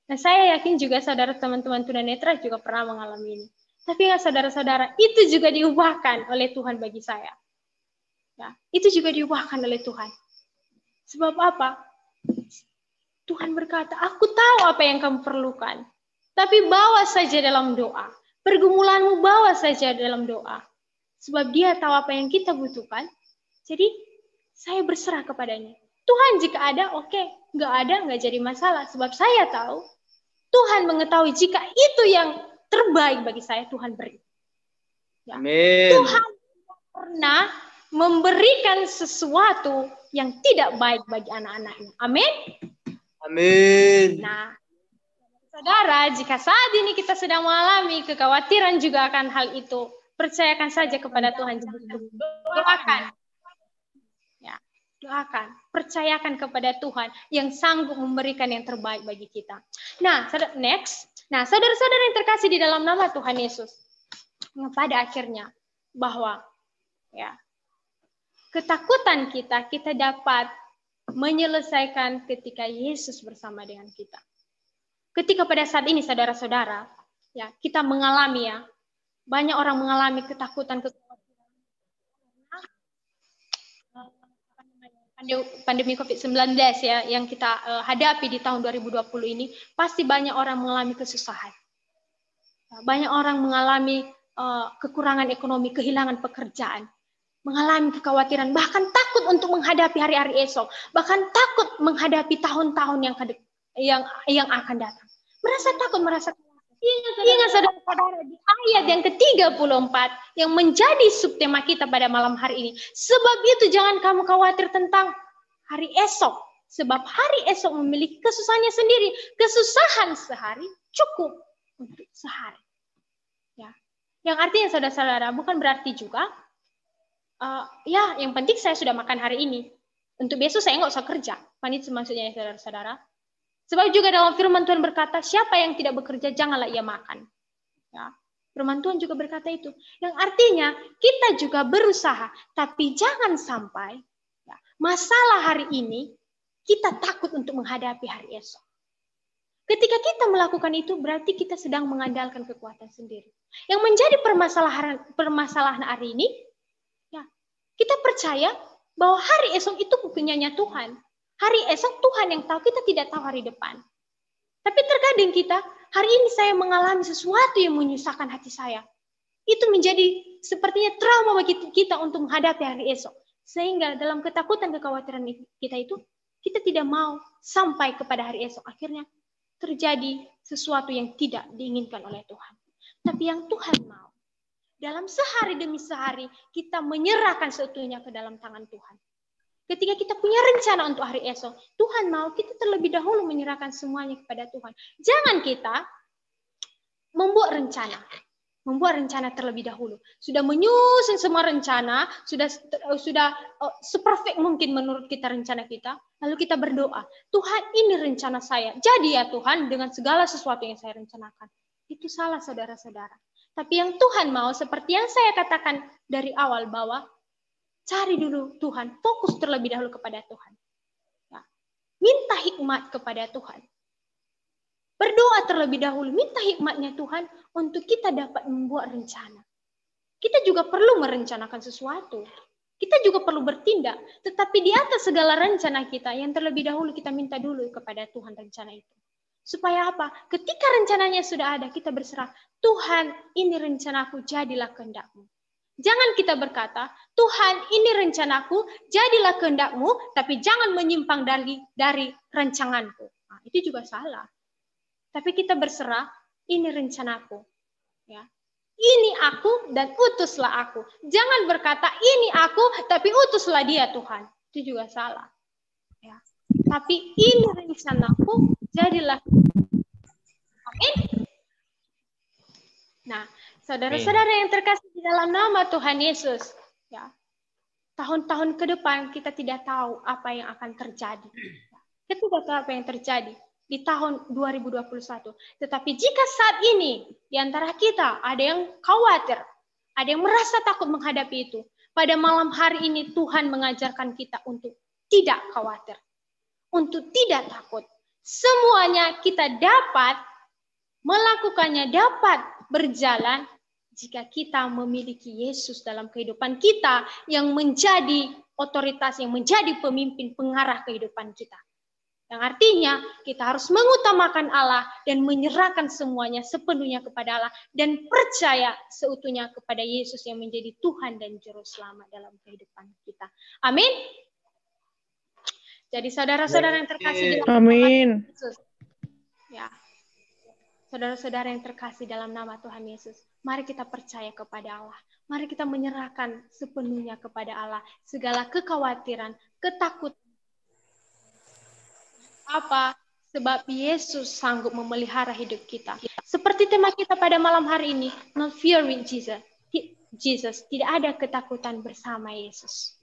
Nah, saya yakin juga saudara teman-teman tunanetra juga pernah mengalami ini. Tapi ya saudara-saudara, itu juga diubahkan oleh Tuhan bagi saya. Ya, itu juga diubahkan oleh Tuhan. Sebab apa? Tuhan berkata, aku tahu apa yang kamu perlukan. Tapi bawa saja dalam doa. Pergumulanmu bawa saja dalam doa. Sebab dia tahu apa yang kita butuhkan. Jadi, saya berserah kepadanya. Tuhan jika ada, oke. Nggak ada, nggak jadi masalah. Sebab saya tahu, Tuhan mengetahui jika itu yang terbaik bagi saya, Tuhan beri. Ya.
Amin.
Tuhan pernah memberikan sesuatu yang tidak baik bagi anak-anaknya. Amin.
Amin.
Nah, saudara, jika saat ini kita sedang mengalami kekhawatiran juga akan hal itu, percayakan saja kepada Tuhan. Doakan. Ya, doakan. Percayakan kepada Tuhan yang sanggup memberikan yang terbaik bagi kita. Nah, next. Nah, saudara-saudara yang terkasih di dalam nama Tuhan Yesus. Pada akhirnya, bahwa ya, ketakutan kita dapat menyelesaikan ketika Yesus bersama dengan kita. Ketika pada saat ini saudara-saudara, ya, kita mengalami ya, banyak orang mengalami ketakutan, pandemi COVID-19 ya, yang kita hadapi di tahun 2020 ini, pasti banyak orang mengalami kesusahan. Banyak orang mengalami kekurangan ekonomi, kehilangan pekerjaan, mengalami kekhawatiran, bahkan takut untuk menghadapi hari-hari esok, bahkan takut menghadapi tahun-tahun yang akan datang. Merasa takut, merasa ingat saudara-saudara di ayat yang ke-34 yang menjadi subtema kita pada malam hari ini. Sebab itu jangan kamu khawatir tentang hari esok, sebab hari esok memiliki kesusahannya sendiri. Kesusahan sehari cukup untuk sehari. Ya. Yang artinya saudara-saudara bukan berarti juga ya, yang penting saya sudah makan hari ini. Untuk besok saya nggak usah kerja. Itu maksudnya ya saudara-saudara. Sebab juga dalam firman Tuhan berkata, siapa yang tidak bekerja, janganlah ia makan. Ya. Firman Tuhan juga berkata itu. Yang artinya, kita juga berusaha. Tapi jangan sampai ya, masalah hari ini, kita takut untuk menghadapi hari esok. Ketika kita melakukan itu, berarti kita sedang mengandalkan kekuatan sendiri. Yang menjadi permasalahan hari ini, kita percaya bahwa hari esok itu punyanya Tuhan. Hari esok Tuhan yang tahu, kita tidak tahu hari depan. Tapi terkadang kita, hari ini saya mengalami sesuatu yang menyusahkan hati saya. Itu menjadi sepertinya trauma bagi kita untuk menghadapi hari esok. Sehingga dalam ketakutan, kekhawatiran kita itu, kita tidak mau sampai kepada hari esok. Akhirnya terjadi sesuatu yang tidak diinginkan oleh Tuhan. Tapi yang Tuhan mau, dalam sehari demi sehari, kita menyerahkan seutuhnya ke dalam tangan Tuhan. Ketika kita punya rencana untuk hari esok, Tuhan mau kita terlebih dahulu menyerahkan semuanya kepada Tuhan. Jangan kita membuat rencana terlebih dahulu. Sudah menyusun semua rencana, sudah seperfect mungkin menurut kita rencana kita, lalu kita berdoa, Tuhan ini rencana saya, jadi ya Tuhan dengan segala sesuatu yang saya rencanakan. Itu salah saudara-saudara. Tapi yang Tuhan mau, seperti yang saya katakan dari awal, bahwa cari dulu Tuhan, fokus terlebih dahulu kepada Tuhan. Ya. Minta hikmat kepada Tuhan. Berdoa terlebih dahulu, minta hikmatnya Tuhan untuk kita dapat membuat rencana. Kita juga perlu merencanakan sesuatu. Kita juga perlu bertindak. Tetapi di atas segala rencana kita, yang terlebih dahulu kita minta dulu kepada Tuhan rencana itu. Supaya apa? Ketika rencananya sudah ada, kita berserah. Tuhan, ini rencanaku, jadilah kehendak-Mu. Jangan kita berkata, Tuhan, ini rencanaku, jadilah kehendak-Mu, tapi jangan menyimpang dari rancanganku. Nah, itu itu juga salah. Tapi kita berserah, ini rencanaku. Ya. Ini aku dan utuslah aku. Jangan berkata ini aku tapi utuslah dia Tuhan. Itu juga salah. Ya. Tapi ini rencanaku, jadilah. Amin. Nah, saudara-saudara yang terkasih di dalam nama Tuhan Yesus, ya. Tahun-tahun ke depan kita tidak tahu apa yang akan terjadi. Kita tidak tahu apa yang terjadi di tahun 2021. Tetapi jika saat ini di antara kita ada yang khawatir, ada yang merasa takut menghadapi itu, pada malam hari ini Tuhan mengajarkan kita untuk tidak khawatir, untuk tidak takut. Semuanya kita dapat melakukannya, dapat berjalan jika kita memiliki Yesus dalam kehidupan kita yang menjadi otoritas, yang menjadi pemimpin pengarah kehidupan kita. Yang artinya kita harus mengutamakan Allah dan menyerahkan semuanya sepenuhnya kepada Allah dan percaya seutuhnya kepada Yesus yang menjadi Tuhan dan Juru Selamat dalam kehidupan kita. Amin. Jadi saudara-saudara yang terkasih di dalam nama Yesus. Ya. Saudara-saudara yang terkasih dalam nama Tuhan Yesus, mari kita percaya kepada Allah. Mari kita menyerahkan sepenuhnya kepada Allah segala kekhawatiran, ketakutan. Apa? Sebab Yesus sanggup memelihara hidup kita. Seperti tema kita pada malam hari ini, not fear with Jesus. Jesus, tidak ada ketakutan bersama Yesus.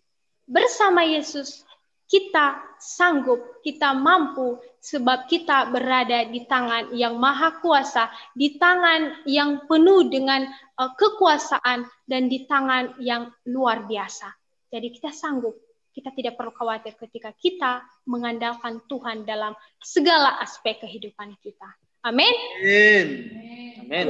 Bersama Yesus, kita sanggup, kita mampu, sebab kita berada di tangan yang maha kuasa, di tangan yang penuh dengan kekuasaan, dan di tangan yang luar biasa. Jadi kita sanggup. Kita tidak perlu khawatir ketika kita mengandalkan Tuhan dalam segala aspek kehidupan kita. Amin.
Amin.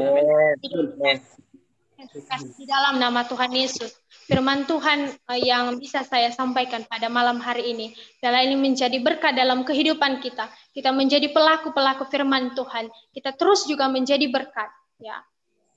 Di dalam nama Tuhan Yesus, firman Tuhan yang bisa saya sampaikan pada malam hari ini, adalah ini menjadi berkat dalam kehidupan kita. Kita menjadi pelaku-pelaku firman Tuhan. Kita terus juga menjadi berkat. Ya,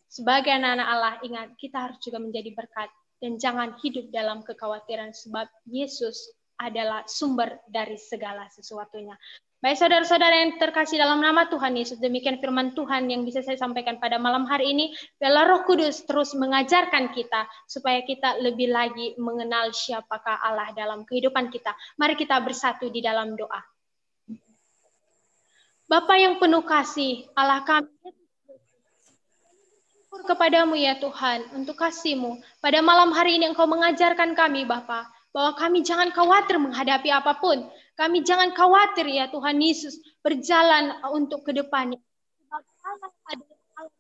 sebagai anak-anak Allah, ingat kita harus juga menjadi berkat. Dan jangan hidup dalam kekhawatiran sebab Yesus adalah sumber dari segala sesuatunya. Baik saudara-saudara yang terkasih dalam nama Tuhan Yesus, demikian firman Tuhan yang bisa saya sampaikan pada malam hari ini. Biarlah Roh Kudus terus mengajarkan kita supaya kita lebih lagi mengenal siapakah Allah dalam kehidupan kita. Mari kita bersatu di dalam doa. Bapa yang penuh kasih, Allah kami, kepadamu ya Tuhan untuk kasih-Mu. Pada malam hari ini Engkau mengajarkan kami Bapa bahwa kami jangan khawatir menghadapi apapun. Kami jangan khawatir ya Tuhan Yesus berjalan untuk ke depannya. Sebab Allah adalah Allah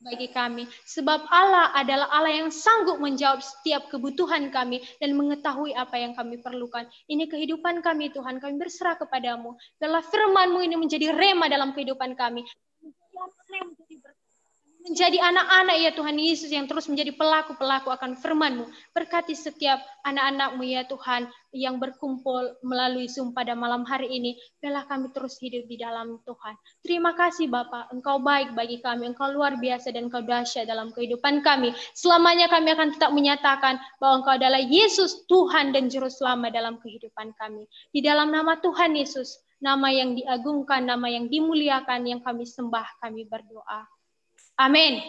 bagi kami. Sebab Allah adalah Allah yang sanggup menjawab setiap kebutuhan kami dan mengetahui apa yang kami perlukan. Ini kehidupan kami Tuhan, kami berserah kepadamu. Biarlah firman-Mu ini menjadi rema dalam kehidupan kami. Menjadi anak-anak ya Tuhan Yesus yang terus menjadi pelaku-pelaku akan firman-Mu. Berkati setiap anak-anak-Mu ya Tuhan yang berkumpul melalui Zoom pada malam hari ini. Biarlah kami terus hidup di dalam Tuhan. Terima kasih Bapa, Engkau baik bagi kami, Engkau luar biasa dan Engkau dahsyat dalam kehidupan kami. Selamanya kami akan tetap menyatakan bahwa Engkau adalah Yesus, Tuhan dan Juru Selamat dalam kehidupan kami. Di dalam nama Tuhan Yesus, nama yang diagungkan, nama yang dimuliakan, yang kami sembah, kami berdoa. Amin.